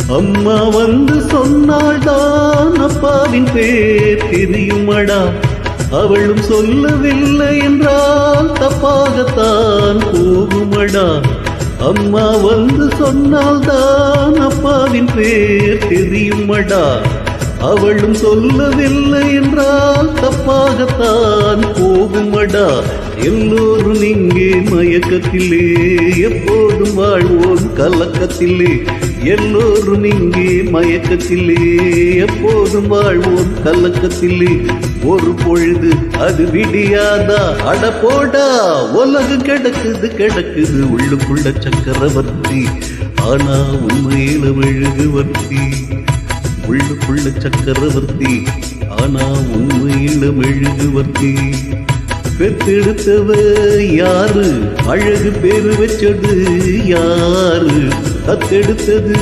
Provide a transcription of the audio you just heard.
அம்மா வந்து சொன்னால்தான் அப்பாவின் பேர் தெரியுமடா. அவளும் சொல்லவில்லை என்றால் தப்பாகத்தான் போகுமடா. அம்மா வந்து சொன்னால்தான் அப்பாவின் பேர் தெரியுமடா. அவளும் சொல்லவில்லை என்றால் தப்பாகத்தான் போகுமடா. எல்லோரும் இங்கே மயக்கத்திலே எப்போதும் வாழ்வோம் கலக்கத்திலே. எல்லோரும் இங்கே மயக்கத்திலே எப்போதும் வாழ்வோம் கலக்கத்திலே. ஒரு பொழுது அது விடியாதா? அட போடா, உலகம் கிடக்குது கிடக்குது உள்ளுக்குள்ள சக்கரவர்த்தி. ஆனா உண்மையில மெழுகுவர்த்தி. உள்ளுக்குள்ள சக்கரவர்த்தி ஆனா உண்மையில மெழுகுவர்த்தி. பெத்தெடுத்தவ யாரு? அழகு பேரு வச்சது யாரு? தத்தெடுத்தது